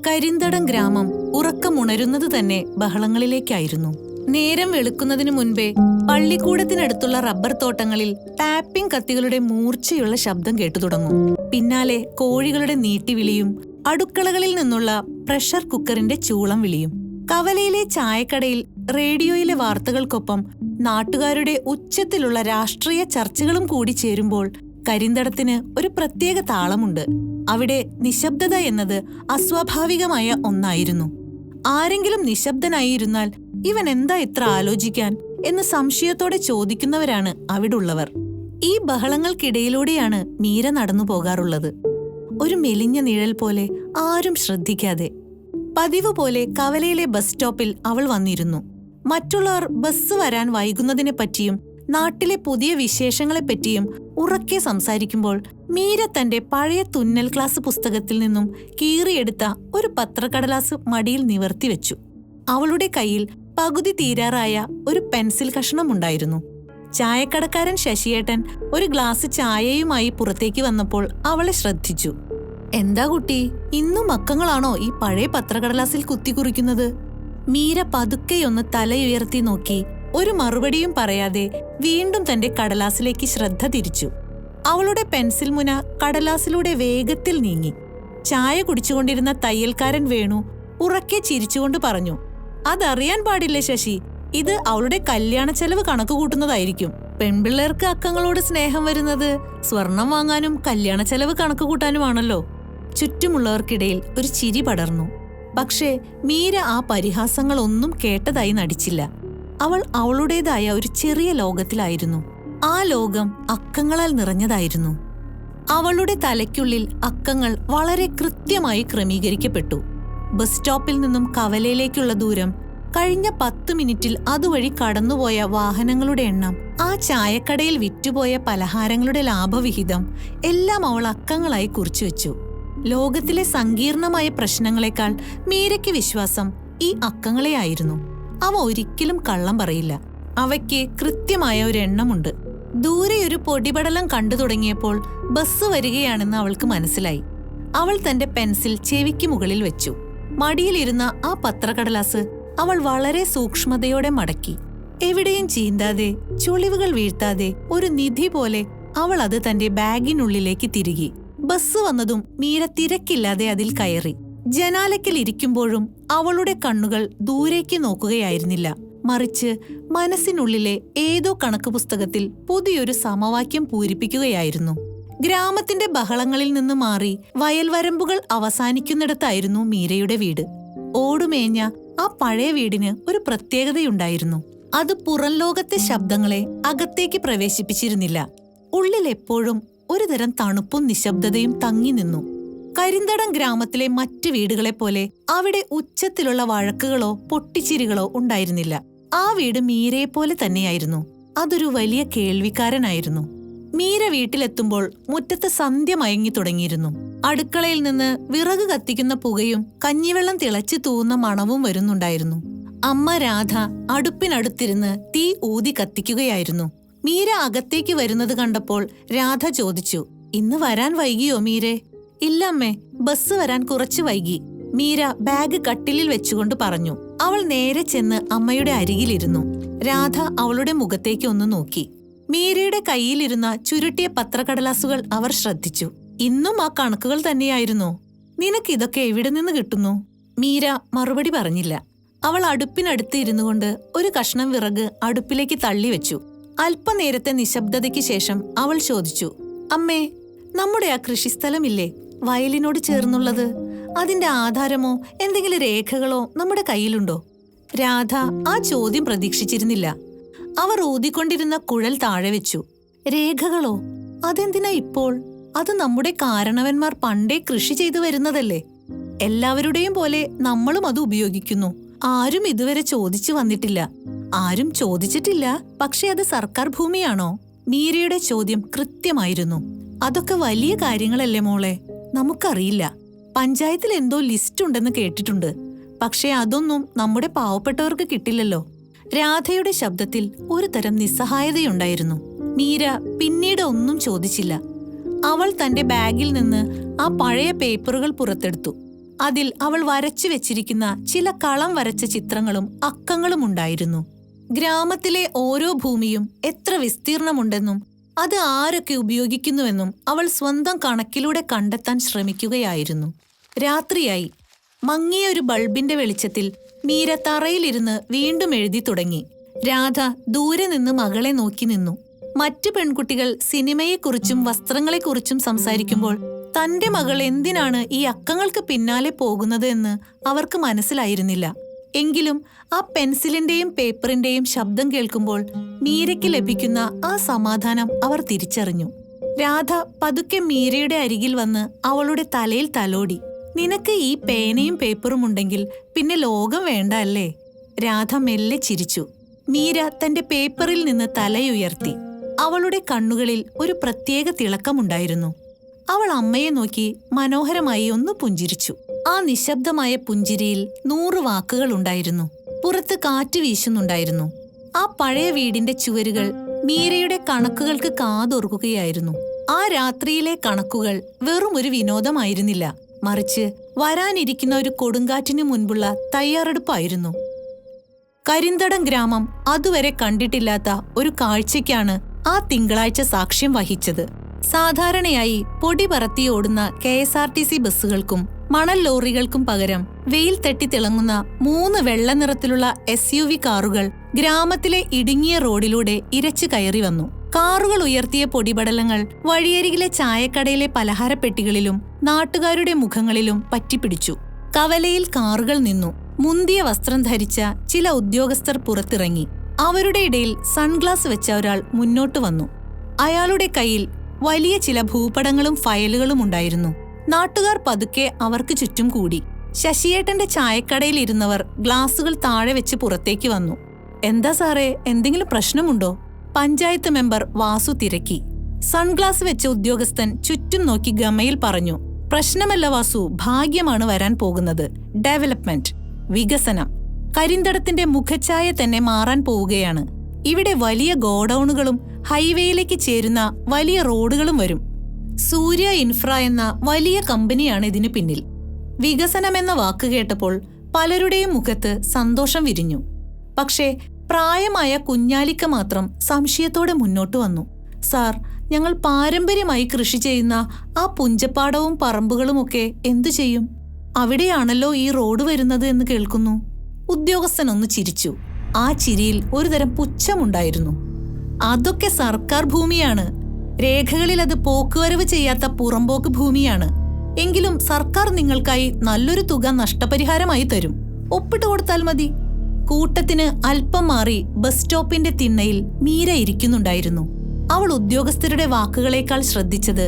കരിന്തടം ഗ്രാമം ഉറക്കമുണരുന്നത് തന്നെ ബഹളങ്ങളിലേക്കായിരുന്നു. നേരം വെളുക്കുന്നതിനു മുൻപേ പള്ളിക്കൂടത്തിനടുത്തുള്ള റബ്ബർ തോട്ടങ്ങളിൽ ടാപ്പിംഗ് കത്തികളുടെ മൂർച്ചയുള്ള ശബ്ദം കേട്ടു തുടങ്ങും. പിന്നാലെ കോഴികളുടെ നീട്ടിവിളിയും അടുക്കളകളിൽ നിന്നുള്ള പ്രഷർ കുക്കറിന്റെ ചൂളം വിളിയും. കവലയിലെ ചായക്കടയിൽ റേഡിയോയിലെ വാർത്തകൾക്കൊപ്പം നാട്ടുകാരുടെ ഉച്ചത്തിലുള്ള രാഷ്ട്രീയ ചർച്ചകളും കൂടി ചേരുമ്പോൾ കരിന്തടത്തിന് ഒരു പ്രത്യേക താളമുണ്ട്. അവിടെ നിശബ്ദത എന്നത് അസ്വാഭാവികമായ ഒന്നായിരുന്നു. ആരെങ്കിലും നിശബ്ദനായിരുന്നാൽ ഇവൻ എന്താ ഇത്ര ആലോചിക്കാൻ എന്ന് സംശയത്തോടെ ചോദിക്കുന്നവരാണ് അവിടുള്ളവർ. ഈ ബഹളങ്ങൾക്കിടയിലൂടെയാണ് മീര നടന്നു പോകാറുള്ളത്. ഒരു മെലിഞ്ഞ നിഴൽ പോലെ, ആരും ശ്രദ്ധിക്കാതെ. പതിവ് പോലെ കവലയിലെ ബസ് സ്റ്റോപ്പിൽ അവൾ വന്നിരുന്നു. മറ്റുള്ളവർ ബസ് വരാൻ വൈകുന്നതിനെപ്പറ്റിയും നാട്ടിലെ പുതിയ വിശേഷങ്ങളെപ്പറ്റിയും ഉറക്കെ സംസാരിക്കുമ്പോൾ മീര തന്റെ പഴയ തുന്നൽ ക്ലാസ് പുസ്തകത്തിൽ നിന്നും കീറിയെടുത്ത ഒരു പത്രക്കടലാസ് മടിയിൽ നിവർത്തിവെച്ചു. അവളുടെ കയ്യിൽ പകുതി തീരാറായ ഒരു പെൻസിൽ കഷ്ണമുണ്ടായിരുന്നു. ചായക്കടക്കാരൻ ശശിയേട്ടൻ ഒരു ഗ്ലാസ് ചായയുമായി പുറത്തേക്ക് വന്നപ്പോൾ അവളെ ശ്രദ്ധിച്ചു. എന്താ കുട്ടി, ഇന്നും മക്കങ്ങളാണോ ഈ പഴയ പത്രക്കടലാസിൽ കുത്തിക്കുറിക്കുന്നത്? മീര പതുക്കെയൊന്ന് തലയുയർത്തി നോക്കി. ഒരു മറുപടിയും പറയാതെ വീണ്ടും തന്റെ കടലാസിലേക്ക് ശ്രദ്ധ തിരിച്ചു. അവളുടെ പെൻസിൽ മുന കടലാസിലൂടെ വേഗത്തിൽ നീങ്ങി. ചായ കുടിച്ചുകൊണ്ടിരുന്ന തയ്യൽക്കാരൻ വേണു ഉറക്കെ ചിരിച്ചുകൊണ്ട് പറഞ്ഞു, അതറിയാൻ പാടില്ലേ ശശി, ഇത് അവളുടെ കല്യാണ ചെലവ് കണക്ക് കൂട്ടുന്നതായിരിക്കും. പെൺപിള്ളേർക്ക് അക്കങ്ങളോട് സ്നേഹം വരുന്നത് സ്വർണം വാങ്ങാനും കല്യാണ ചെലവ് കണക്ക് കൂട്ടാനുമാണല്ലോ. ചുറ്റുമുള്ളവർക്കിടയിൽ ഒരു ചിരി പടർന്നു. പക്ഷേ മീര ആ പരിഹാസങ്ങളൊന്നും കേട്ടതായി നടിച്ചില്ല. അവൾ അവളുടേതായ ഒരു ചെറിയ ലോകത്തിലായിരുന്നു. ആ ലോകം അക്കങ്ങളാൽ നിറഞ്ഞതായിരുന്നു. അവളുടെ തലയ്ക്കുള്ളിൽ അക്കങ്ങൾ വളരെ കൃത്യമായി ക്രമീകരിക്കപ്പെട്ടു. ബസ് സ്റ്റോപ്പിൽ നിന്നും കവലയിലേക്കുള്ള ദൂരം, കഴിഞ്ഞ 10 മിനിറ്റിൽ അതുവഴി കടന്നുപോയ വാഹനങ്ങളുടെ എണ്ണം, ആ ചായക്കടയിൽ വിറ്റുപോയ പലഹാരങ്ങളുടെ ലാഭവിഹിതം എല്ലാം അവൾ അക്കങ്ങളായി കുറിച്ചുവെച്ചു. ലോകത്തിലെ സങ്കീർണമായ പ്രശ്നങ്ങളെക്കാൾ മീരയ്ക്ക് വിശ്വാസം ഈ അക്കങ്ങളെയായിരുന്നു. അവ ഒരിക്കലും കള്ളം പറയില്ല. അവയ്ക്ക് കൃത്യമായ ഒരു എണ്ണമുണ്ട്. ദൂരെ ഒരു പൊടിപടലം കണ്ടു തുടങ്ങിയപ്പോൾ ബസ് വരികയാണെന്ന് അവൾക്ക് മനസ്സിലായി. അവൾ തന്റെ പെൻസിൽ ചെവിക്ക് മുകളിൽ വെച്ചു. മടിയിലിരുന്ന ആ പത്രക്കടലാസ് അവൾ വളരെ സൂക്ഷ്മതയോടെ മടക്കി. എവിടെയും ചീന്താതെ, ചുളിവുകൾ വീഴ്ത്താതെ, ഒരു നിധി പോലെ അവൾ അത് തന്റെ ബാഗിനുള്ളിലേക്ക് തിരുകി. ബസ് വന്നതും മീര തിരക്കില്ലാതെ അതിൽ കയറി. ജനാലയ്ക്കൽ ഇരിക്കുമ്പോഴും അവളുടെ കണ്ണുകൾ ദൂരേക്ക് നോക്കുകയായിരുന്നില്ല. മറിച്ച് മനസ്സിനുള്ളിലെ ഏതോ കണക്ക് പുസ്തകത്തിൽ പുതിയൊരു സമവാക്യം പൂരിപ്പിക്കുകയായിരുന്നു. ഗ്രാമത്തിന്റെ ബഹളങ്ങളിൽ നിന്ന് മാറി വയൽവരമ്പുകൾ അവസാനിക്കുന്നിടത്തായിരുന്നു മീരയുടെ വീട്. ഓടുമേഞ്ഞ ആ പഴയ വീടിന് ഒരു പ്രത്യേകതയുണ്ടായിരുന്നു. അത് പുറം ലോകത്തെ ശബ്ദങ്ങളെ അകത്തേക്ക് പ്രവേശിപ്പിച്ചിരുന്നില്ല. ഉള്ളിൽ എപ്പോഴും ഒരുതരം തണുപ്പും നിശബ്ദതയും തങ്ങി നിന്നു. കരിന്തടം ഗ്രാമത്തിലെ മറ്റു വീടുകളെപ്പോലെ അവിടെ ഉച്ചത്തിലുള്ള വഴക്കുകളോ പൊട്ടിച്ചിരികളോ ഉണ്ടായിരുന്നില്ല. ആ വീട് മീരയെപ്പോലെ തന്നെയായിരുന്നു. അതൊരു വലിയ കേൾവിക്കാരനായിരുന്നു. മീര വീട്ടിലെത്തുമ്പോൾ മുറ്റത്ത് സന്ധ്യ മയങ്ങി തുടങ്ങിയിരുന്നു. അടുക്കളയിൽ നിന്ന് വിറക് കത്തിക്കുന്ന പുകയും കഞ്ഞിവെള്ളം തിളച്ചു തൂവുന്ന മണവും വരുന്നുണ്ടായിരുന്നു. അമ്മ രാധ അടുപ്പിനടുത്തിരുന്ന് തീ ഊതി കത്തിക്കുകയായിരുന്നു. മീര അകത്തേക്ക് വരുന്നത് കണ്ടപ്പോൾ രാധ ചോദിച്ചു, ഇന്ന് വരാൻ വൈകിയോ മീരെ? ഇല്ലമ്മേ, ബസ് വരാൻ കുറച്ച് വൈകി, മീര ബാഗ് കട്ടിലിൽ വെച്ചുകൊണ്ട് പറഞ്ഞു. അവൾ നേരെ ചെന്ന് അമ്മയുടെ അരികിലിരുന്നു. രാധ അവളുടെ മുഖത്തേക്ക് ഒന്ന് നോക്കി. മീരയുടെ കയ്യിലിരുന്ന ചുരുട്ടിയ പത്രക്കടലാസുകൾ അവർ ശ്രദ്ധിച്ചു. ഇന്നും ആ കണക്കുകൾ തന്നെയായിരുന്നോ? നിനക്കിതൊക്കെ എവിടെ നിന്ന് കിട്ടുന്നു? മീര മറുപടി പറഞ്ഞില്ല. അവൾ അടുപ്പിനടുത്ത് ഇരുന്നു കൊണ്ട് ഒരു കഷ്ണം വിറക് അടുപ്പിലേക്ക് തള്ളിവെച്ചു. അല്പനേരത്തെ നിശബ്ദതയ്ക്ക് ശേഷം അവൾ ചോദിച്ചു, അമ്മേ, നമ്മുടെ ആ കൃഷിസ്ഥലമില്ലേ, വയലിനോട് ചേർന്നുള്ളത്, അതിന്റെ ആധാരമോ എന്തെങ്കിലും രേഖകളോ നമ്മുടെ കയ്യിലുണ്ടോ? രാധ ആ ചോദ്യം പ്രതീക്ഷിച്ചിരുന്നില്ല. അവർ ഊതിക്കൊണ്ടിരുന്ന കുഴൽ താഴെ വെച്ചു. രേഖകളോ? അതെന്തിനാ ഇപ്പോൾ? അത് നമ്മുടെ കാരണവന്മാർ പണ്ടേ കൃഷി ചെയ്തു വരുന്നതല്ലേ. എല്ലാവരുടെയും പോലെ നമ്മളും അത് ഉപയോഗിക്കുന്നു. ആരും ഇതുവരെ ചോദിച്ചു വന്നിട്ടില്ല. ആരും ചോദിച്ചിട്ടില്ല. പക്ഷെ അത് സർക്കാർ ഭൂമിയാണോ? മീരയുടെ ചോദ്യം കൃത്യമായിരുന്നു. അതൊക്കെ വലിയ കാര്യങ്ങളല്ലേ മോളെ, നമുക്കറിയില്ല. പഞ്ചായത്തിൽ എന്തോ ലിസ്റ്റ് ഉണ്ടെന്ന് കേട്ടിട്ടുണ്ട്. പക്ഷെ അതൊന്നും നമ്മുടെ പാവപ്പെട്ടവർക്ക് കിട്ടില്ലല്ലോ. രാധയുടെ ശബ്ദത്തിൽ ഒരു തരം നിസ്സഹായതയുണ്ടായിരുന്നു. മീര പിന്നീട് ഒന്നും ചോദിച്ചില്ല. അവൾ തന്റെ ബാഗിൽ നിന്ന് ആ പഴയ പേപ്പറുകൾ പുറത്തെടുത്തു. അതിൽ അവൾ വരച്ചു വെച്ചിരിക്കുന്ന ചില കളം വരച്ച ചിത്രങ്ങളും അക്കങ്ങളും ഉണ്ടായിരുന്നു. ഗ്രാമത്തിലെ ഓരോ ഭൂമിയും എത്ര വിസ്തീർണമുണ്ടെന്നും അത് ആരൊക്കെ ഉപയോഗിക്കുന്നുവെന്നും അവൾ സ്വന്തം കണക്കിലൂടെ കണ്ടെത്താൻ ശ്രമിക്കുകയായിരുന്നു. രാത്രിയായി. മങ്ങിയ ഒരു ബൾബിന്റെ വെളിച്ചത്തിൽ മീര തറയിലിരുന്ന് വീണ്ടും എഴുതി തുടങ്ങി. രാധ ദൂരെ നിന്ന് മകളെ നോക്കി നിന്നു. മറ്റു പെൺകുട്ടികൾ സിനിമയെക്കുറിച്ചും വസ്ത്രങ്ങളെക്കുറിച്ചും സംസാരിക്കുമ്പോൾ തന്റെ മകൾ എന്തിനാണ് ഈ അക്കങ്ങൾക്ക് പിന്നാലെ പോകുന്നത് എന്ന് അവർക്ക് മനസ്സിലായിരുന്നില്ല. എങ്കിലും ആ പെൻസിലിന്റെയും പേപ്പറിന്റെയും ശബ്ദം കേൾക്കുമ്പോൾ മീരയ്ക്ക് ലഭിക്കുന്ന ആ സമാധാനം അവർ തിരിച്ചറിഞ്ഞു. രാധ പതുക്കെ മീരയുടെ അരികിൽ വന്ന് അവളുടെ തലയിൽ തലോടി. നിനക്ക് ഈ പേനയും പേപ്പറും ഉണ്ടെങ്കിൽ പിന്നെ ലോകം വേണ്ട അല്ലേ? രാധ മെല്ലെ ചിരിച്ചു. മീര തന്റെ പേപ്പറിൽ നിന്ന് തലയുയർത്തി. അവളുടെ കണ്ണുകളിൽ ഒരു പ്രത്യേക തിളക്കമുണ്ടായിരുന്നു. അവൾ അമ്മയെ നോക്കി മനോഹരമായി ഒന്ന് പുഞ്ചിരിച്ചു. ആ നിശബ്ദമായ പുഞ്ചിരിയിൽ 100 വാക്കുകൾ ഉണ്ടായിരുന്നു. പുറത്ത് കാറ്റ് വീശുന്നുണ്ടായിരുന്നു. ആ പഴയ വീടിന്റെ ചുവരുകൾ മീരയുടെ കണക്കുകൾക്ക് കാതോർക്കുകയായിരുന്നു. ആ രാത്രിയിലെ കണക്കുകൾ വെറും ഒരു വിനോദമായിരുന്നില്ല, മറിച്ച് വരാനിരിക്കുന്ന ഒരു കൊടുങ്കാറ്റിനു മുൻപുള്ള തയ്യാറെടുപ്പായിരുന്നു. കരിന്തടം ഗ്രാമം അതുവരെ കണ്ടിട്ടില്ലാത്ത ഒരു കാഴ്ചയ്ക്കാണ് ആ തിങ്കളാഴ്ച സാക്ഷ്യം വഹിച്ചത്. സാധാരണയായി പൊടി പറത്തി ഓടുന്ന KSRTC ബസ്സുകൾക്കും മണൽ ലോറികൾക്കും പകരം വെയിൽ തട്ടി തിളങ്ങുന്ന 3 വെള്ള നിറത്തിലുള്ള SUV കാറുകൾ ഗ്രാമത്തിലെ ഇടുങ്ങിയ റോഡിലൂടെ ഇരച്ചു കയറി വന്നു. കാറുകൾ ഉയർത്തിയ പൊടിപടലങ്ങൾ വഴിയരികിലെ ചായക്കടയിലെ പലഹാരപ്പെട്ടികളിലും നാട്ടുകാരുടെ മുഖങ്ങളിലും പറ്റിപ്പിടിച്ചു. കവലയിൽ കാറുകൾ നിന്നു. മുന്തിയ വസ്ത്രം ധരിച്ച ചില ഉദ്യോഗസ്ഥർ പുറത്തിറങ്ങി. അവരുടെ ഇടയിൽ സൺഗ്ലാസ് വെച്ച ഒരാൾ മുന്നോട്ട് വന്നു. അയാളുടെ കയ്യിൽ വലിയ ചില ഭൂപടങ്ങളും ഫയലുകളും ഉണ്ടായിരുന്നു. നാട്ടുകാർ പതുക്കെ അവർക്ക് ചുറ്റും കൂടി. ശശിയേട്ടന്റെ ചായക്കടയിൽ ഇരുന്നവർ ഗ്ലാസുകൾ താഴെ വെച്ച് പുറത്തേക്ക് വന്നു. എന്താ സാറേ, എന്തെങ്കിലും പ്രശ്നമുണ്ടോ? പഞ്ചായത്ത് മെമ്പർ വാസു തിരക്കി. സൺഗ്ലാസ് വെച്ച ഉദ്യോഗസ്ഥൻ ചുറ്റും നോക്കി ഗമയിൽ പറഞ്ഞു. പ്രശ്നമല്ല വാസു, ഭാഗ്യമാണ് വരാൻ പോകുന്നത്. ഡെവലപ്മെന്റ്, വികസനം. കരിന്തടത്തിന്റെ മുഖഛായ തന്നെ മാറാൻ പോവുകയാണ്. ഇവിടെ വലിയ ഗോഡൌണുകളും ഹൈവേയിലേക്ക് ചേരുന്ന വലിയ റോഡുകളും വരും. സൂര്യ ഇൻഫ്ര എന്ന വലിയ കമ്പനിയാണ് ഇതിനു പിന്നിൽ. വികസനമെന്ന വാക്ക് കേട്ടപ്പോൾ പലരുടെയും മുഖത്ത് സന്തോഷം വിരിഞ്ഞു. പക്ഷേ പ്രായമായ കുഞ്ഞാലിക്ക മാത്രം സംശയത്തോടെ മുന്നോട്ട് വന്നു. സാർ, ഞങ്ങൾ പാരമ്പര്യമായി കൃഷി ചെയ്യുന്ന ആ പുഞ്ചപ്പാടവും പറമ്പുകളുമൊക്കെ എന്തു ചെയ്യും? അവിടെയാണല്ലോ ഈ റോഡ് വരുന്നത് എന്ന് കേൾക്കുന്നു. ഉദ്യോഗസ്ഥനൊന്ന് ചിരിച്ചു. ആ ചിരിയിൽ ഒരുതരം പുച്ഛമുണ്ടായിരുന്നു. അതൊക്കെ സർക്കാർ ഭൂമിയാണ്. രേഖകളിൽ അത് പോക്കുവരവ് ചെയ്യാത്ത പുറമ്പോക്ക് ഭൂമിയാണ്. എങ്കിലും സർക്കാർ നിങ്ങൾക്കായി നല്ലൊരു തുക നഷ്ടപരിഹാരമായി തരും. ഒപ്പിട്ട് കൊടുത്താൽ മതി. കൂട്ടത്തിന് അല്പം മാറി ബസ് സ്റ്റോപ്പിന്റെ തിണ്ണയിൽ മീര ഇരിക്കുന്നുണ്ടായിരുന്നു. അവൾ ഉദ്യോഗസ്ഥരുടെ വാക്കുകളേക്കാൾ ശ്രദ്ധിച്ചത്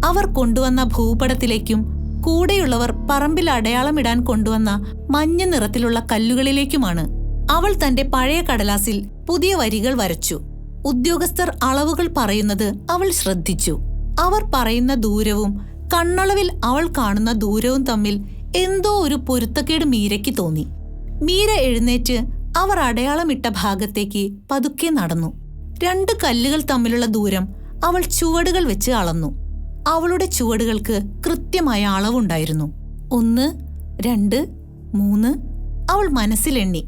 അവർ കൊണ്ടുവന്ന ഭൂപടത്തിലേക്കും കൂടെയുള്ളവർ പറമ്പിൽ അടയാളമിടാൻ കൊണ്ടുവന്ന മഞ്ഞ നിറത്തിലുള്ള കല്ലുകളിലേക്കുമാണ്. അവൾ തന്റെ പഴയ കടലാസിൽ പുതിയ വരികൾ വരച്ചു. ഉദ്യോഗസ്ഥർ അളവുകൾ പറയുന്നത് അവൾ ശ്രദ്ധിച്ചു. അവർ പറയുന്ന ദൂരവും കണ്ണളവിൽ അവൾ കാണുന്ന ദൂരവും തമ്മിൽ എന്തോ ഒരു പൊരുത്തക്കേട് മീരയ്ക്ക് തോന്നി. മീര എഴുന്നേറ്റ് അവർ അടയാളമിട്ട ഭാഗത്തേക്ക് പതുക്കെ നടന്നു. 2 കല്ലുകൾ തമ്മിലുള്ള ദൂരം അവൾ ചുവടുകൾ വെച്ച് അളന്നു. അവളുടെ ചുവടുകൾക്ക് കൃത്യമായ അളവുണ്ടായിരുന്നു. 1, 2, 3. അവൾ മനസ്സിലെണ്ണി.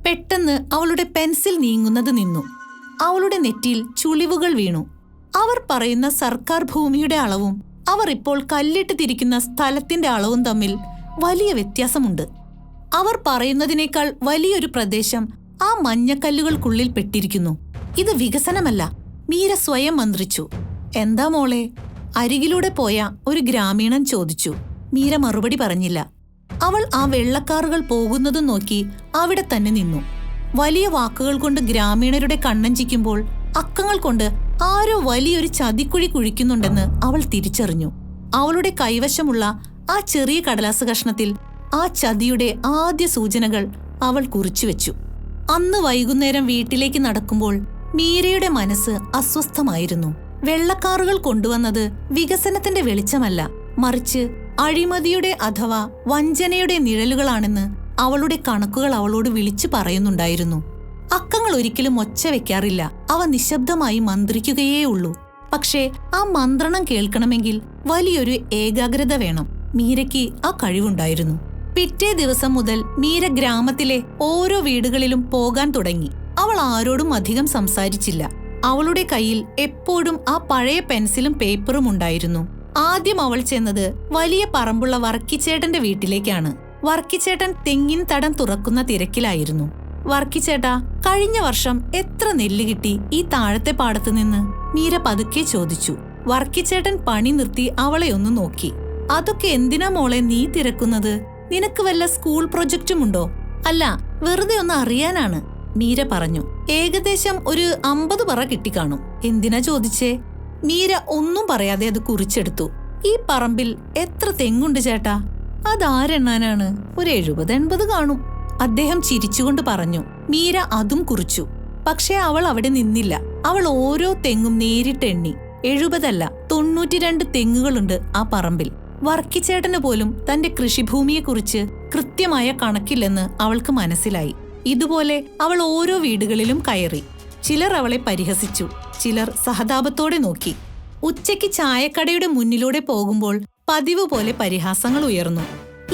പെട്ടെന്ന് അവളുടെ പെൻസിൽ നീങ്ങുന്നത് നിന്നു. അവളുടെ നെറ്റിയിൽ ചുളിവുകൾ വീണു. അവർ പറയുന്ന സർക്കാർ ഭൂമിയുടെ അളവും അവർ ഇപ്പോൾ കല്ലിട്ട് തിരിക്കുന്ന സ്ഥലത്തിന്റെ അളവും തമ്മിൽ വലിയ വ്യത്യാസമുണ്ട്. അവർ പറയുന്നതിനേക്കാൾ വലിയൊരു പ്രദേശം ആ മഞ്ഞക്കല്ലുകൾക്കുള്ളിൽ പെട്ടിരിക്കുന്നു. ഇത് വികസനമല്ല, മീര സ്വയം മന്ത്രിച്ചു. എന്താ മോളെ? അരികിലൂടെ പോയ ഒരു ഗ്രാമീണൻ ചോദിച്ചു. മീര മറുപടി പറഞ്ഞില്ല. അവൾ ആ വെള്ളക്കാറുകൾ പോകുന്നതും നോക്കി അവിടെ തന്നെ നിന്നു. വലിയ വാക്കുകൾ കൊണ്ട് ഗ്രാമീണരുടെ കണ്ണഞ്ചിക്കുമ്പോൾ അക്കങ്ങൾ കൊണ്ട് ആരോ വലിയൊരു ചതിക്കുഴി കുഴിക്കുന്നുണ്ടെന്ന് അവൾ തിരിച്ചറിഞ്ഞു. അവളുടെ കൈവശമുള്ള ആ ചെറിയ കടലാസ് കഷ്ണത്തിൽ ആ ചതിയുടെ ആദ്യ സൂചനകൾ അവൾ കുറിച്ചുവെച്ചു. അന്ന് വൈകുന്നേരം വീട്ടിലേക്ക് നടക്കുമ്പോൾ മീരയുടെ മനസ്സ് അസ്വസ്ഥമായിരുന്നു. വെള്ളക്കാറുകൾ കൊണ്ടുവന്നത് വികസനത്തിന്റെ വെളിച്ചമല്ല, മറിച്ച് അഴിമതിയുടെ അഥവാ വഞ്ചനയുടെ നിഴലുകളാണെന്ന് അവളുടെ കണക്കുകൾ അവളോട് വിളിച്ചു പറയുന്നുണ്ടായിരുന്നു. അക്കങ്ങൾ ഒരിക്കലും ഒച്ച വെക്കാറില്ല. അവ നിശബ്ദമായി മന്ത്രിക്കുകയേ ഉള്ളൂ. പക്ഷേ ആ മന്ത്രണം കേൾക്കണമെങ്കിൽ വലിയൊരു ഏകാഗ്രത വേണം. മീരയ്ക്ക് ആ കഴിവുണ്ടായിരുന്നു. പിറ്റേ ദിവസം മുതൽ മീര ഗ്രാമത്തിലെ ഓരോ വീടുകളിലും പോകാൻ തുടങ്ങി. അവൾ ആരോടും അധികം സംസാരിച്ചില്ല. അവളുടെ കയ്യിൽ എപ്പോഴും ആ പഴയ പെൻസിലും പേപ്പറും ഉണ്ടായിരുന്നു. ആദ്യം അവൾ ചെന്നത് വലിയ പറമ്പുള്ള വർക്കിച്ചേട്ടന്റെ വീട്ടിലേക്കാണ്. വർക്കിച്ചേട്ടൻ തെങ്ങിൻ തടം തുറക്കുന്ന തിരക്കിലായിരുന്നു. വർക്കിച്ചേട്ടാ, കഴിഞ്ഞ വർഷം എത്ര നെല്ല് കിട്ടി ഈ താഴത്തെ പാടത്തു നിന്ന്? മീര പതുക്കെ ചോദിച്ചു. വർക്കിച്ചേട്ടൻ പണി നിർത്തി അവളെ ഒന്ന് നോക്കി. അതൊക്കെ എന്തിനാ മോളെ നീ തിരക്കുന്നത്? നിനക്ക് വല്ല സ്കൂൾ പ്രൊജക്റ്റുമുണ്ടോ? അല്ല, വെറുതെ ഒന്ന് അറിയാനാണ്, മീര പറഞ്ഞു. ഏകദേശം ഒരു 50 പറ കിട്ടിക്കാണും. എന്തിനാ ചോദിച്ചേ? മീര ഒന്നും പറയാതെ അത് കുറിച്ചെടുത്തു. ഈ പറമ്പിൽ എത്ര തെങ്ങുണ്ട് ചേട്ടാ? അതാരെണ്ണാനാണ്? ഒരു 70-80 കാണും, അദ്ദേഹം ചിരിച്ചുകൊണ്ട് പറഞ്ഞു. മീര അതും കുറിച്ചു. പക്ഷേ അവൾ അവിടെ നിന്നില്ല. അവൾ ഓരോ തെങ്ങും നേരിട്ട് എണ്ണി. 70 അല്ല, 92 തെങ്ങുകളുണ്ട് ആ പറമ്പിൽ. വർക്കിച്ചേട്ടന് പോലും തന്റെ കൃഷിഭൂമിയെക്കുറിച്ച് കൃത്യമായ കണക്കില്ലെന്ന് അവൾക്ക് മനസ്സിലായി. ഇതുപോലെ അവൾ ഓരോ വീടുകളിലും കയറി. ചിലർ അവളെ പരിഹസിച്ചു, ചിലർ സഹതാപത്തോടെ നോക്കി. ഉച്ചയ്ക്ക് ചായക്കടയുടെ മുന്നിലൂടെ പോകുമ്പോൾ പതിവ് പോലെ പരിഹാസങ്ങൾ ഉയർന്നു.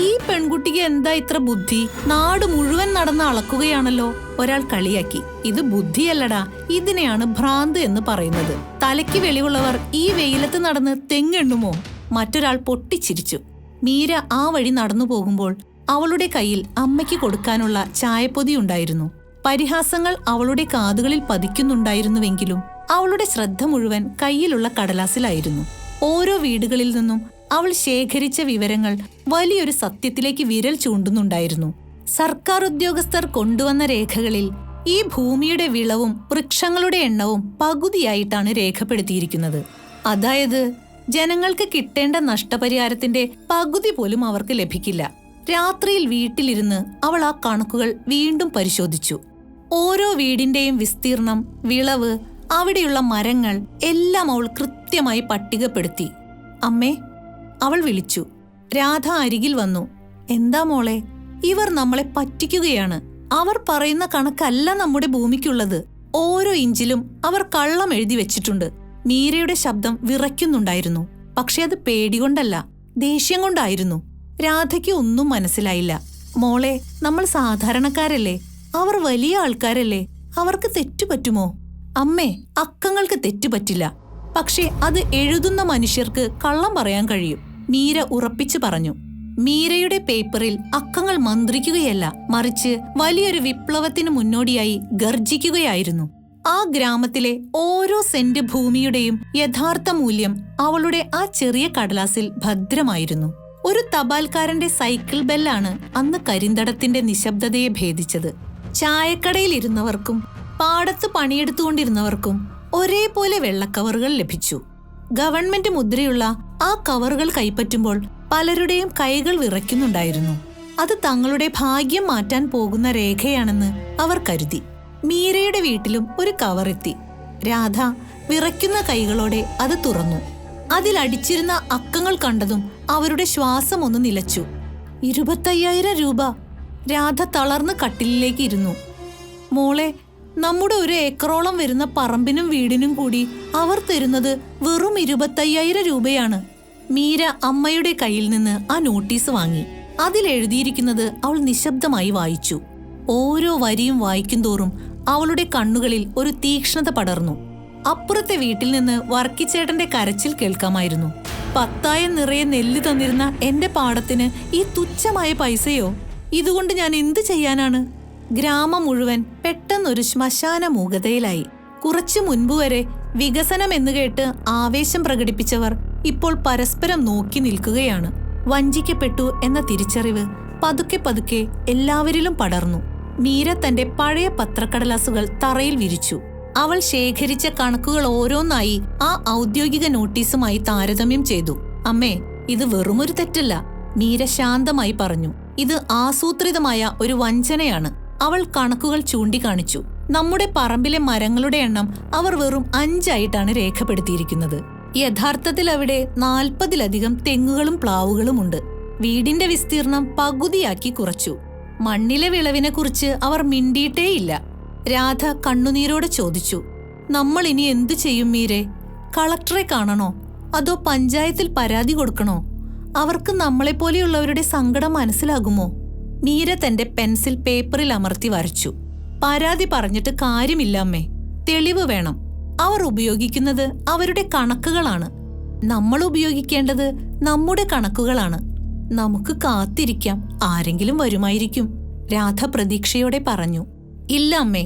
ഈ പെൺകുട്ടിക്ക് എന്താ ഇത്ര ബുദ്ധി? നാട് മുഴുവൻ നടന്ന് അളക്കുകയാണല്ലോ, ഒരാൾ കളിയാക്കി. ഇത് ബുദ്ധിയല്ലടാ, ഇതിനെയാണ് ഭ്രാന്ത് എന്ന് പറയുന്നത്. തലയ്ക്ക് വെളിവുള്ളവർ ഈ വെയിലത്ത് നടന്ന് തെങ്ങെണ്ണുമോ? മറ്റൊരാൾ പൊട്ടിച്ചിരിച്ചു. മീര ആ വഴി നടന്നു പോകുമ്പോൾ അവളുടെ കയ്യിൽ അമ്മയ്ക്ക് കൊടുക്കാനുള്ള ചായപ്പൊതി ഉണ്ടായിരുന്നു. പരിഹാസങ്ങൾ അവളുടെ കാതുകളിൽ പതിക്കുന്നുണ്ടായിരുന്നുവെങ്കിലും അവളുടെ ശ്രദ്ധ മുഴുവൻ കയ്യിലുള്ള കടലാസിലായിരുന്നു. ഓരോ വീടുകളിൽ നിന്നും അവൾ ശേഖരിച്ച വിവരങ്ങൾ വലിയൊരു സത്യത്തിലേക്ക് വിരൽ ചൂണ്ടുന്നുണ്ടായിരുന്നു. സർക്കാർ ഉദ്യോഗസ്ഥർ കൊണ്ടുവന്ന രേഖകളിൽ ഈ ഭൂമിയുടെ വിളവും വൃക്ഷങ്ങളുടെ എണ്ണവും പകുതിയായിട്ടാണ് രേഖപ്പെടുത്തിയിരിക്കുന്നത്. അതായത് ജനങ്ങൾക്ക് കിട്ടേണ്ട നഷ്ടപരിഹാരത്തിന്റെ പകുതി പോലും അവർക്ക് ലഭിക്കില്ല. രാത്രിയിൽ വീട്ടിലിരുന്ന് അവൾ ആ കണക്കുകൾ വീണ്ടും പരിശോധിച്ചു. ഓരോ വീടിന്റെയും വിസ്തീർണം, വിളവ്, അവിടെയുള്ള മരങ്ങൾ എല്ലാം അവൾ കൃത്യമായി പട്ടികപ്പെടുത്തി. അമ്മേ, അവൾ വിളിച്ചു. രാധ അരികിൽ വന്നു. എന്താ മോളെ? ഇവർ നമ്മളെ പറ്റിക്കുകയാണ്. അവർ പറയുന്ന കണക്കല്ല നമ്മുടെ ഭൂമിക്കുള്ളത്. ഓരോ ഇഞ്ചിലും അവർ കള്ളം എഴുതി വെച്ചിട്ടുണ്ട്. മീരയുടെ ശബ്ദം വിറയ്ക്കുന്നുണ്ടായിരുന്നു. പക്ഷെ അത് പേടികൊണ്ടല്ല, ദേഷ്യം കൊണ്ടായിരുന്നു. രാധയ്ക്ക് ഒന്നും മനസ്സിലായില്ല. മോളെ, നമ്മൾ സാധാരണക്കാരല്ലേ, അവർ വലിയ ആൾക്കാരല്ലേ, അവർക്ക് തെറ്റുപറ്റുമോ? അമ്മേ, അക്കങ്ങൾക്ക് തെറ്റുപറ്റില്ല, പക്ഷെ അത് എഴുതുന്ന മനുഷ്യർക്ക് കള്ളം പറയാൻ കഴിയും, മീര ഉറപ്പിച്ചു പറഞ്ഞു. മീരയുടെ പേപ്പറിൽ അക്കങ്ങൾ മന്ത്രിക്കുകയല്ല, മറിച്ച് വലിയൊരു വിപ്ലവത്തിന് മുന്നോടിയായി ഗർജിക്കുകയായിരുന്നു. ആ ഗ്രാമത്തിലെ ഓരോ സെന്റ് ഭൂമിയുടെയും യഥാർത്ഥ മൂല്യം അവളുടെ ആ ചെറിയ കടലാസിൽ ഭദ്രമായിരുന്നു. ഒരു തപാൽക്കാരന്റെ സൈക്കിൾ ബെല്ലാണ് അന്ന് കരിന്തടത്തിന്റെ നിശബ്ദതയെ ഭേദിച്ചത്. ചായക്കടയിൽ ഇരുന്നവർക്കും പാടത്ത് പണിയെടുത്തുകൊണ്ടിരുന്നവർക്കും ഒരേപോലെ വെള്ളക്കവറുകൾ ലഭിച്ചു. ഗവൺമെന്റ് മുദ്രയുള്ള ആ കവറുകൾ കൈപ്പറ്റുമ്പോൾ പലരുടെയും കൈകൾ വിറയ്ക്കുന്നുണ്ടായിരുന്നു. അത് തങ്ങളുടെ ഭാഗ്യം മാറ്റാൻ പോകുന്ന രേഖയാണെന്ന് അവർ കരുതി. മീരയുടെ വീട്ടിലും ഒരു കവറെത്തി. രാധ വിറയ്ക്കുന്ന കൈകളോടെ അത് തുറന്നു. അതിലടിച്ചിരുന്ന അക്കങ്ങൾ കണ്ടതും അവരുടെ ശ്വാസം ഒന്ന് നിലച്ചു. 25,000 രൂപ. രാധ തളർന്ന് കട്ടിലിലേക്ക് ഇരുന്നു. മോളെ, നമ്മുടെ 1 ഏക്കറോളം വരുന്ന പറമ്പിനും വീടിനും കൂടി അവർ തരുന്നത് വെറും 25,000 രൂപയാണ്. മീര അമ്മയുടെ കയ്യിൽ നിന്ന് ആ നോട്ടീസ് വാങ്ങി. അതിലെഴുതിയിരിക്കുന്നത് അവൾ നിശബ്ദമായി വായിച്ചു. ഓരോ വരിയും വായിക്കുന്തോറും അവളുടെ കണ്ണുകളിൽ ഒരു തീക്ഷ്ണത പടർന്നു. അപ്പുറത്തെ വീട്ടിൽ നിന്ന് വർക്കിച്ചേട്ടന്റെ കരച്ചിൽ കേൾക്കാമായിരുന്നു. 10,000 നിറയെ നെല്ല് തന്നിരുന്ന എന്റെ പാടത്തിന് ഈ തുച്ഛമായ പൈസയോ? ഇതുകൊണ്ട് ഞാൻ എന്തു ചെയ്യാനാണ്? ഗ്രാമം മുഴുവൻ പെട്ടെന്നൊരു ശ്മശാന മൂകതയിലായി. കുറച്ചു മുൻപ് വരെ വികസനം എന്ന് കേട്ട് ആവേശം പ്രകടിപ്പിച്ചവർ ഇപ്പോൾ പരസ്പരം നോക്കി നിൽക്കുകയാണ്. വഞ്ചിക്കപ്പെട്ടു എന്ന തിരിച്ചറിവ് പതുക്കെ പതുക്കെ എല്ലാവരിലും പടർന്നു. മീര തന്റെ പഴയ പത്രക്കടലാസുകൾ തറയിൽ വിരിച്ചു. അവൾ ശേഖരിച്ച കണക്കുകൾ ഓരോന്നായി ആ ഔദ്യോഗിക നോട്ടീസുമായി താരതമ്യം ചെയ്തു. അമ്മേ, ഇത് വെറുമൊരു തെറ്റല്ല, മീര ശാന്തമായി പറഞ്ഞു. ഇത് ആസൂത്രിതമായ ഒരു വഞ്ചനയാണ്. അവൾ കണക്കുകൾ ചൂണ്ടിക്കാണിച്ചു. നമ്മുടെ പറമ്പിലെ മരങ്ങളുടെ എണ്ണം അവർ വെറും 5 ആയിട്ടാണ് രേഖപ്പെടുത്തിയിരിക്കുന്നത്. യഥാർത്ഥത്തിൽ അവിടെ 40-ലധികം തെങ്ങുകളും പ്ലാവുകളും ഉണ്ട്. വീടിന്റെ വിസ്തീർണം പകുതിയാക്കി കുറച്ചു. മണ്ണിലെ വിളവിനെക്കുറിച്ച് അവർ മിണ്ടിയിട്ടേയില്ല. രാധ കണ്ണുനീരോടെ ചോദിച്ചു. നമ്മൾ ഇനി എന്തു ചെയ്യും മീരെ? കളക്ടറെ കാണണോ അതോ പഞ്ചായത്തിൽ പരാതി കൊടുക്കണോ? അവർക്ക് നമ്മളെപ്പോലെയുള്ളവരുടെ സങ്കടം മനസ്സിലാകുമോ? മീര തന്റെ പെൻസിൽ പേപ്പറിൽ അമർത്തി വരച്ചു. പരാതി പറഞ്ഞിട്ട് കാര്യമില്ല അമ്മേ, തെളിവ് വേണം. അവർ ഉപയോഗിക്കുന്നത് അവരുടെ കണക്കുകളാണ്. നമ്മൾ ഉപയോഗിക്കേണ്ടത് നമ്മുടെ കണക്കുകളാണ്. നമുക്ക് കാത്തിരിക്കാം, ആരെങ്കിലും വരുമായിരിക്കും, രാധ പ്രതീക്ഷയോടെ പറഞ്ഞു. ഇല്ല അമ്മേ.